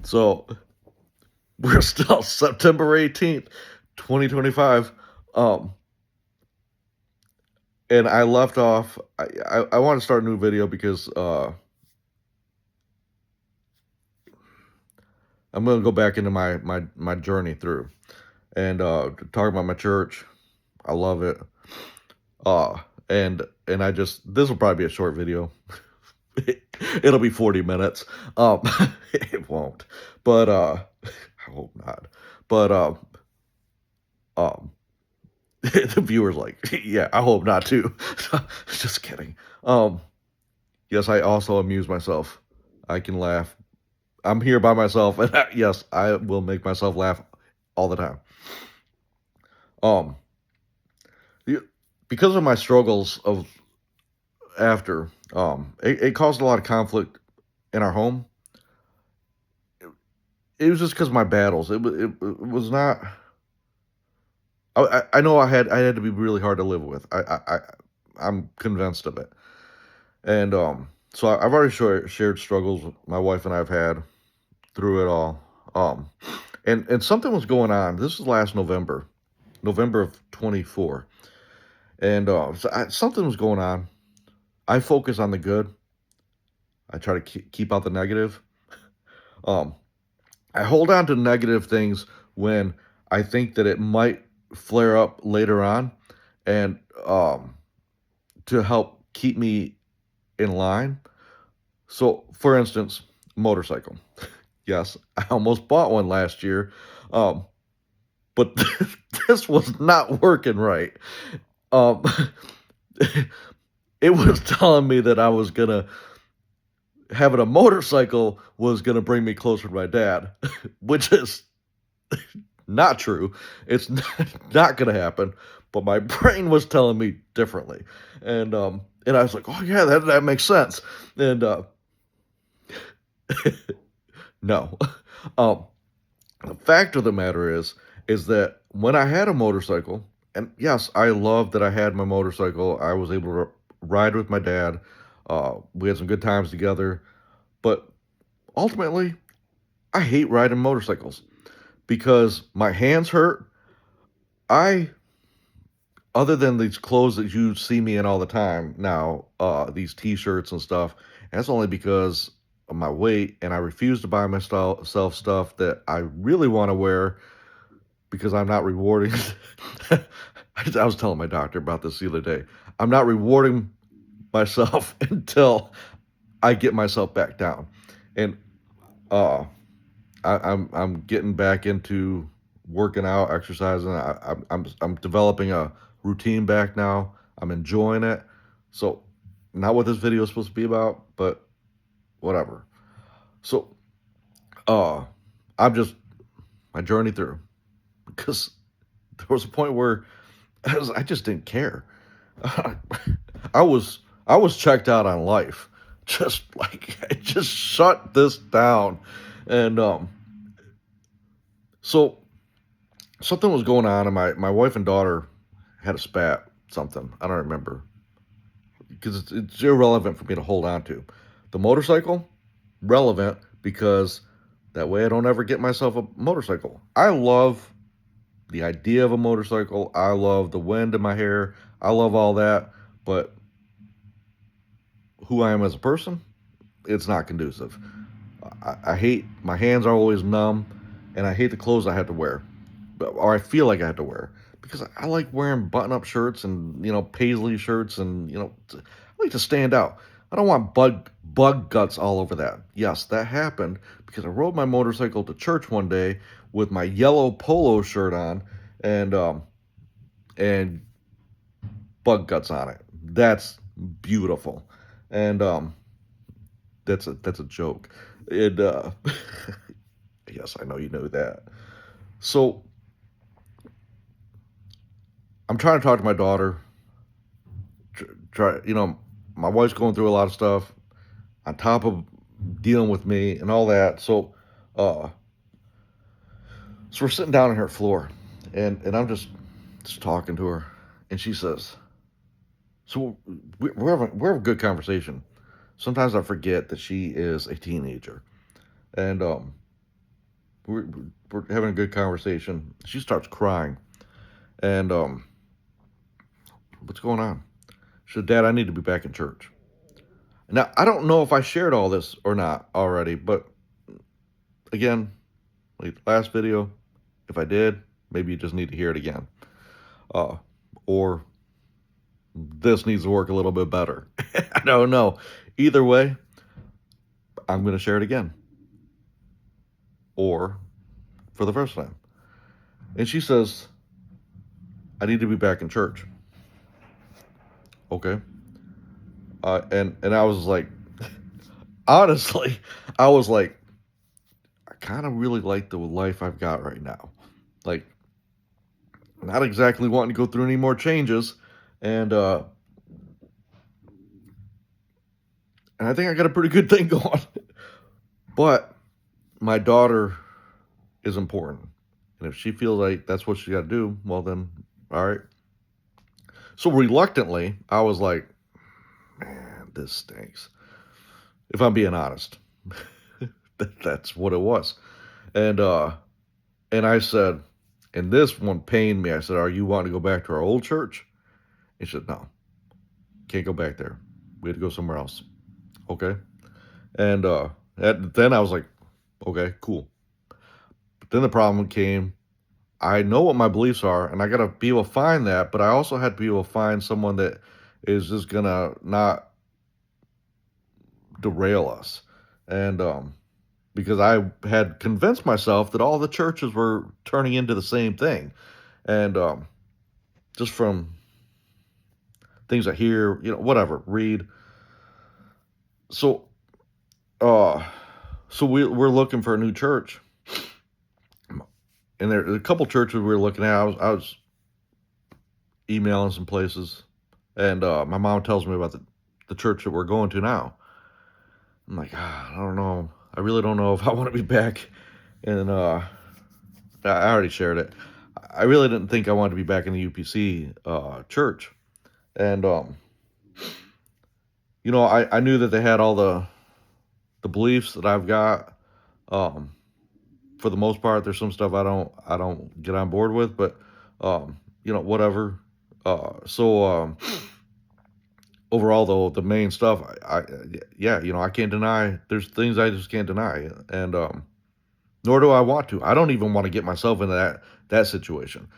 So we're still September 18th, 2025. Um, and I left off. I want to start a new video because I'm gonna go back into my journey through and talk about my church. I love it. Uh, and I just this will probably be a short video. It'll be 40 minutes. Um, it won't, but I hope not. But um, the viewer's like, yeah, I hope not too. Just kidding. Um, yes, I also amuse myself. I can laugh. I'm here by myself, and yes, I will make myself laugh all the time. Um, y- because of my struggles of after, it caused a lot of conflict in our home. It was just because of my battles. It was not. I know I had to be really hard to live with. I'm convinced of it. And so I've already shared struggles my wife and I've had through it all. Um, and something was going on. This was last November, November of 24, and something was going on. I focus on the good. I try to keep out the negative. Um, I hold on to negative things when I think that it might flare up later on, and to help keep me in line. So, for instance, motorcycle. Yes, I almost bought one last year, um, but this was not working right. Um, it was telling me that I was gonna having a motorcycle was gonna bring me closer to my dad, which is not true. It's not gonna happen. But my brain was telling me differently, and I was like, oh yeah, that makes sense. And no, um, the fact of the matter is that when I had a motorcycle, and yes, I love that I had my motorcycle. I was able to ride with my dad. We had some good times together, but ultimately, I hate riding motorcycles because my hands hurt. I, other than these clothes that you see me in all the time now, these t-shirts and stuff, that's only because of my weight, and I refuse to buy myself stuff that I really want to wear because I'm not rewarding. I was telling my doctor about this the other day. I'm not rewarding myself until I get myself back down, and uh, I'm getting back into working out, exercising. I'm developing a routine back now. I'm enjoying it. So, not what this video is supposed to be about, but whatever. So, uh, I'm just my journey through because there was a point where I just didn't care. I was checked out on life. Just like I just shut this down. And so something was going on and my wife and daughter had a spat, something. I don't remember. Because it's irrelevant for me to hold on to. The motorcycle, relevant because that way I don't ever get myself a motorcycle. I love the idea of a motorcycle. I love the wind in my hair. I love all that. But who I am as a person, it's not conducive. I hate my hands are always numb, and I hate the clothes I have to wear, or I feel like I have to wear because I like wearing button-up shirts and paisley shirts, and I like to stand out. I don't want bug guts all over that. Yes, that happened because I rode my motorcycle to church one day with my yellow polo shirt on, and and bug guts on it. That's beautiful, and that's a joke. And yes, I know you know that. So I'm trying to talk to my daughter. Try, my wife's going through a lot of stuff on top of dealing with me and all that. Uh, so we're sitting down on her floor, and I'm just talking to her, and she says, "So we're having a good conversation. Sometimes I forget that she is a teenager, and we're, we're having a good conversation. She starts crying, and what's going on? She said, "Dad, I need to be back in church." Now I don't know if I shared all this or not already, but again, like last video, if I did, maybe you just need to hear it again, uh, or this needs to work a little bit better. I don't know. Either way, I'm going to share it again, or for the first time. And she says, "I need to be back in church." Okay. And I was like, honestly, I was like, I kind of really like the life I've got right now. Like, not exactly wanting to go through any more changes, and and I think I got a pretty good thing going. But my daughter is important, and if she feels like that's what she got to do, well then, all right. So reluctantly, I was like, man, this stinks. If I'm being honest, that's what it was. And and I said, and this one pained me. I said, "Are you wanting to go back to our old church?" He said, "No, can't go back there. We had to go somewhere else." Okay. And then I was like, okay, cool. But then the problem came. I know what my beliefs are, and I got to be able to find that, but I also had to be able to find someone that is just gonna not derail us. And because I had convinced myself that all the churches were turning into the same thing, and just from things I hear, whatever, read. So, uh, so we're looking for a new church, and there's a couple churches we were looking at. I was emailing some places, and my mom tells me about the church that we're going to now. I'm like, I don't know. I really don't know if I want to be back. And I already shared it. I really didn't think I wanted to be back in the UPC church. And I knew that they had all the beliefs that I've got. Um, for the most part, there's some stuff I don't get on board with, but whatever. So overall, though, the main stuff, yeah, I can't deny. There's things I just can't deny, and nor do I want to. I don't even want to get myself into that situation.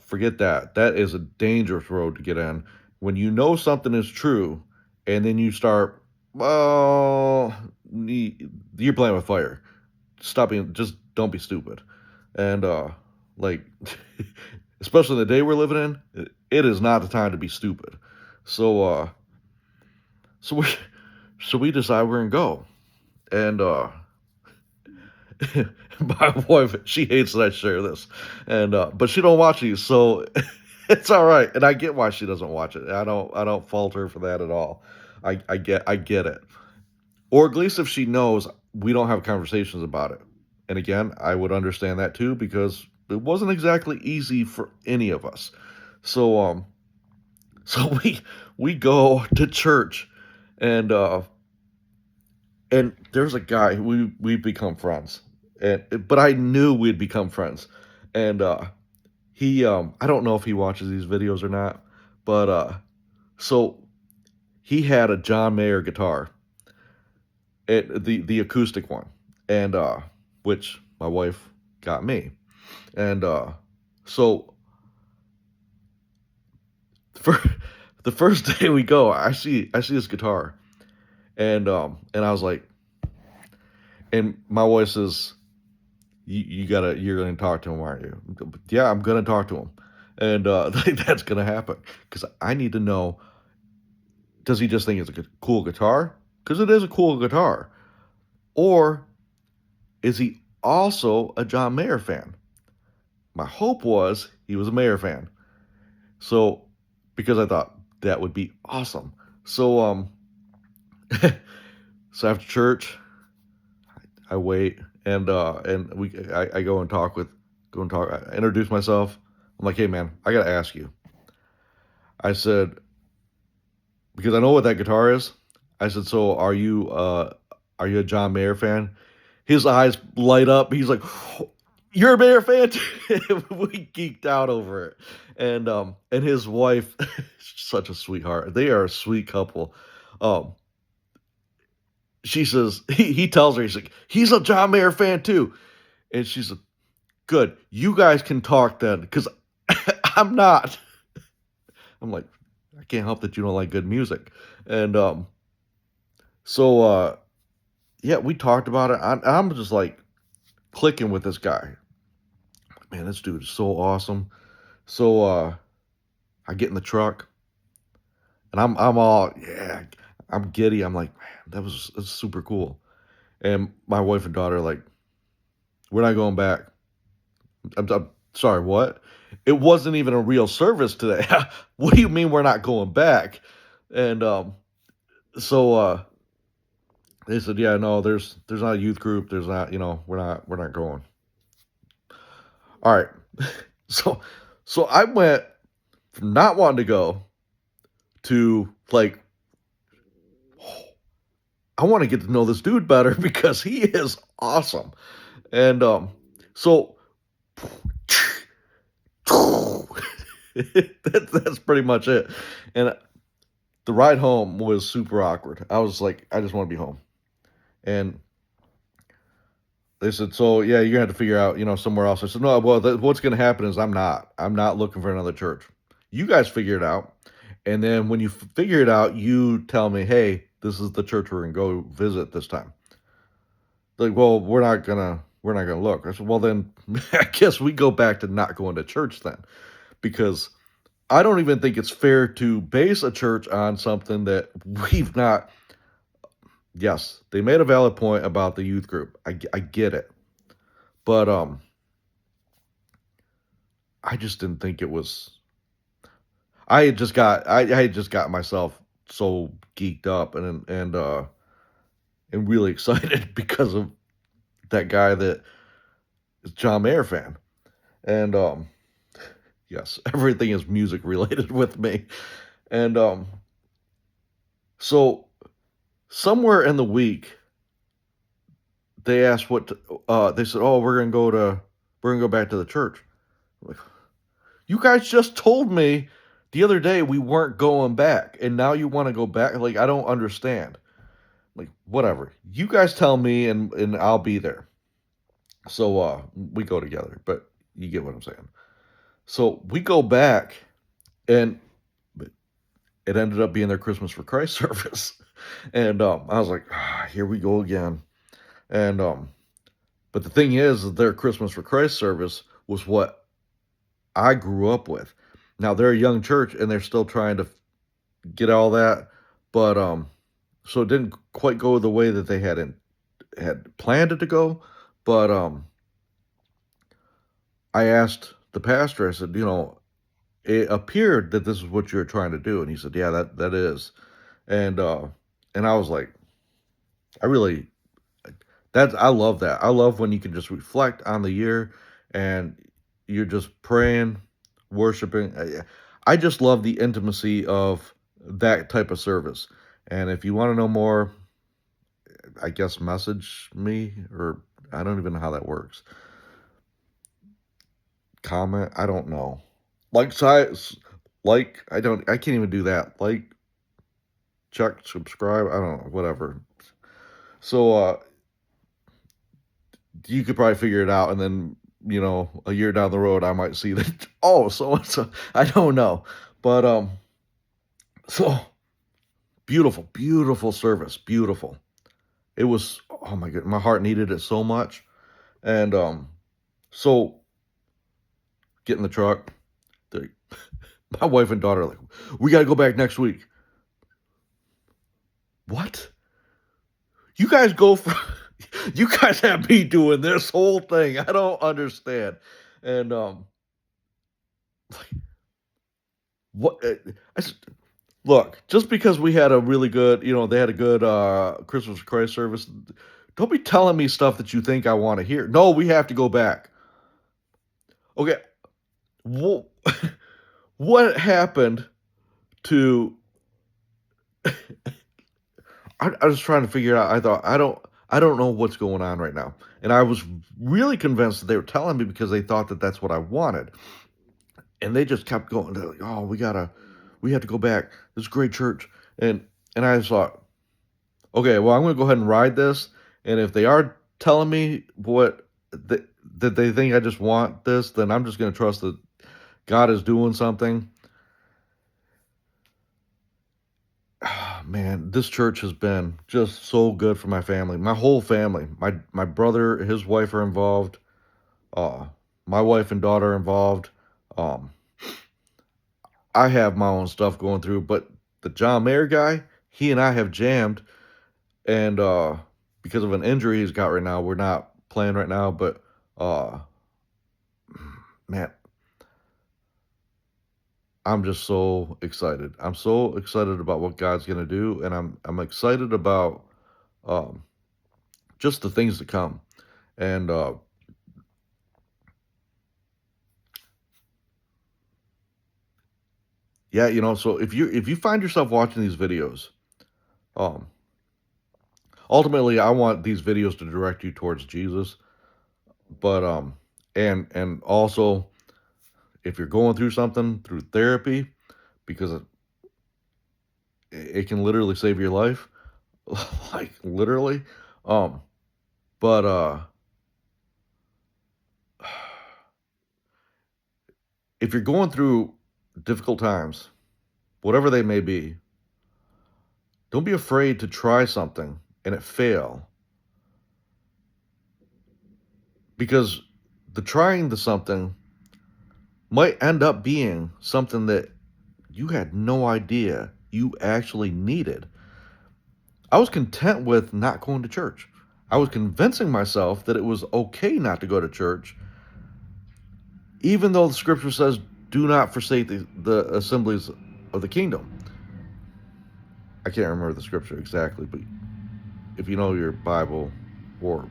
Forget that. That is a dangerous road to get in when you know something is true, and then you start. Well, you're playing with fire. Stop being. Just don't be stupid, and like, especially the day we're living in, it is not the time to be stupid. So so we so we decide we're gonna go, and my wife, she hates that I share this, and but she don't watch these, so it's all right. And I get why she doesn't watch it. I don't fault her for that at all. I get it. Or at least if she knows, we don't have conversations about it. And again, I would understand that too because it wasn't exactly easy for any of us. So so we go to church, and there's a guy, we've become friends, and but I knew we'd become friends, and he I don't know if he watches these videos or not, but so he had a John Mayer guitar, the acoustic one, and which my wife got me, and so for the first day we go, I see this guitar, and I was like, and my wife says, you're gonna talk to him, aren't you? Yeah, I'm gonna talk to him, and that's gonna happen because I need to know. Does he just think it's a cool guitar? Because it is a cool guitar, or is he also a John Mayer fan? My hope was he was a Mayer fan. So because I thought that would be awesome. So so after church, I wait, and I go and talk. I introduce myself. I'm like, hey man, I gotta ask you. I said, because I know what that guitar is. I said, so are you a John Mayer fan? his eyes light up. He's like, "You're a Bear fan too?" We geeked out over it, and his wife, such a sweetheart. They are a sweet couple. Um, she says he tells her he's like, "He's a John Mayer fan too," and she's like, "Good, you guys can talk then, because I'm not." I'm like, "I can't help that you don't like good music," and so yeah, we talked about it. I'm just like clicking with this guy. Man, this dude is so awesome. So I get in the truck and I'm all, yeah, I'm giddy. I'm like, man, that's super cool. And my wife and daughter are like, we're not going back. I'm sorry, what? It wasn't even a real service today. What do you mean we're not going back? And so they said, yeah, no, there's not a youth group. There's not, we're not going. All right. So I went from not wanting to go to like, I want to get to know this dude better because he is awesome. And so that's pretty much it. And the ride home was super awkward. I was like, I just want to be home. And they said, so yeah, you're gonna have to figure out, somewhere else. I said, no, well, what's gonna happen is I'm not looking for another church. You guys figure it out, and then when you figure it out, you tell me, hey, this is the church we're gonna go visit this time. Like, well, we're not gonna look. I said, well, then I guess we go back to not going to church then, because I don't even think it's fair to base a church on something that we've not. Yes, they made a valid point about the youth group. I get it, but I just didn't think it was. I had just got myself so geeked up and really excited because of that guy that is John Mayer fan. And yes, everything is music related with me. And so somewhere in the week they asked they said, "Oh, we're going to go back to the church." I'm like, you guys just told me the other day we weren't going back and now you want to go back? Like, I don't understand. Like, whatever. You guys tell me and I'll be there. So we go together, but you get what I'm saying. So we go back and it ended up being their Christmas for Christ service. And I was like, here we go again. And but the thing is, their Christmas for Christ service was what I grew up with. Now they're a young church and they're still trying to get all that, but so it didn't quite go the way that they had planned it to go. But I asked the pastor, I said, it appeared that this is what you're trying to do. And he said, yeah, that is. And and I was like, I really I love that. I love when you can just reflect on the year and you're just praying, worshiping. I just love the intimacy of that type of service. And if you want to know more, I guess message me, or I don't even know how that works. Comment, I don't know. Like size, I can't even do that. Like, check, subscribe, I don't know, whatever. So you could probably figure it out, and then a year down the road I might see that, oh, so I don't know. But so beautiful, beautiful service, beautiful. It was, oh my god, my heart needed it so much. And so get in the truck. The, my wife and daughter are like, we got to go back next week. What? You guys go for you guys have me doing this whole thing. I don't understand. And what I s- look, just because we had a really good, they had a good Christmas Christ service, don't be telling me stuff that you think I want to hear. No, we have to go back. Okay. What what happened to I was trying to figure out. I thought, I don't know what's going on right now. And I was really convinced that they were telling me because they thought that that's what I wanted. And they just kept going. They're like, "Oh, we have to go back. This is a great church." And I just thought, okay, well, I'm gonna go ahead and ride this. And if they are telling me that they think I just want this, then I'm just gonna trust that God is doing something. Man, this church has been just so good for my family. My whole family. My brother, his wife are involved. Uh, my wife and daughter are involved. Um, I have my own stuff going through, but the John Mayer guy, he and I have jammed, and because of an injury he's got right now, we're not playing right now. But uh, man, I'm just so excited. I'm so excited about what God's gonna do, and I'm excited about um, just the things to come. And yeah, so if you find yourself watching these videos, um, ultimately, I want these videos to direct you towards Jesus. But and also, if you're going through something through therapy, because it can literally save your life, like literally. Um, but if you're going through difficult times, whatever they may be, don't be afraid to try something and it fail, because the trying the something might end up being something that you had no idea you actually needed. I was content with not going to church. I was convincing myself that it was okay not to go to church, even though the scripture says, do not forsake the assemblies of the kingdom. I can't remember the scripture exactly, but if you know your Bible, or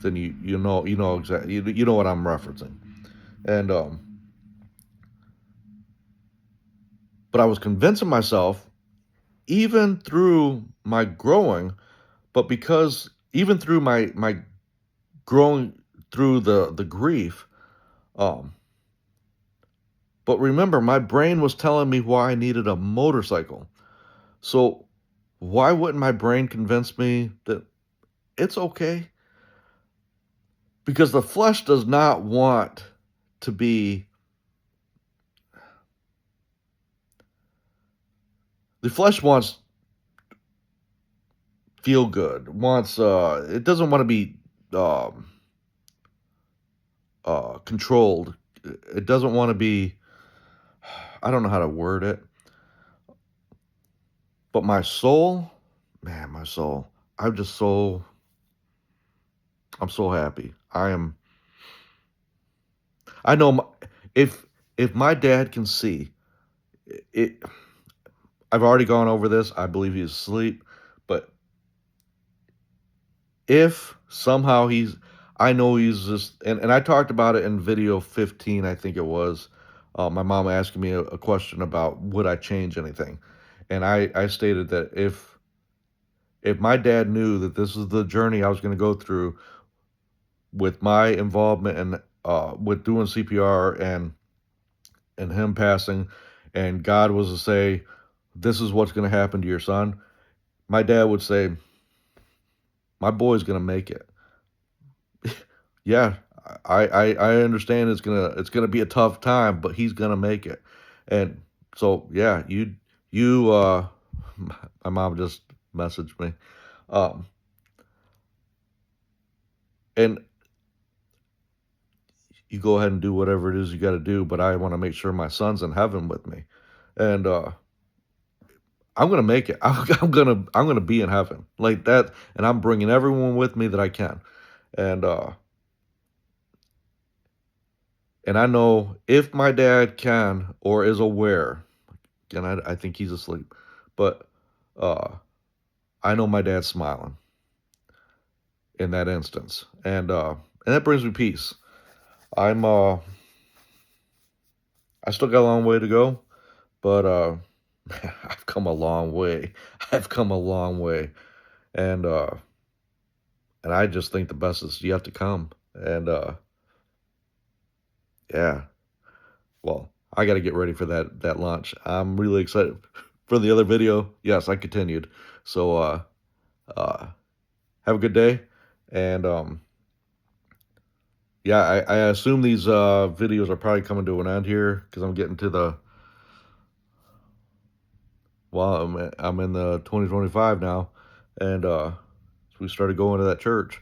then you know exactly you know what I'm referencing. And but I was convincing myself, even through my growing, but because even through my growing through the grief, um, but remember, my brain was telling me why I needed a motorcycle. So why wouldn't my brain convince me that it's okay? Because the flesh does not want to be the flesh wants feel good, wants it doesn't want to be um controlled. It doesn't want to be, I don't know how to word it, but my soul, man, my soul, I'm just so I'm so happy. I know if my dad can see it, I've already gone over this. I believe he's asleep, but if somehow I know he's just, and I talked about it in video 15, I think it was. My mom asking me a question about would I change anything, and I stated that if my dad knew that this is the journey I was going to go through with my involvement and with doing CPR and him passing, and God was to say, this is what's going to happen to your son, my dad would say, my boy's going to make it. Yeah, I understand it's gonna be a tough time, but he's gonna make it. And so yeah, my mom just messaged me. Um and you go ahead and do whatever it is you gotta do, but I wanna make sure my son's in heaven with me. And I'm gonna make it. I'm gonna be in heaven like that, and I'm bringing everyone with me that I can. And I know if my dad can or is aware, and I think he's asleep, but uh, I know my dad's smiling in that instance, and that brings me peace. I'm I still got a long way to go, but I've come a long way. I've come a long way, and and I just think the best is yet to come. And yeah, well, I got to get ready for that launch. I'm really excited for the other video. Yes, I continued. So uh, have a good day, and yeah, I assume these videos are probably coming to an end here because I'm getting to the well, I'm in the 2025 now, and we started going to that church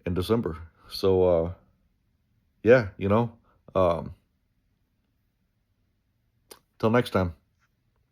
in December. So yeah, um, till next time.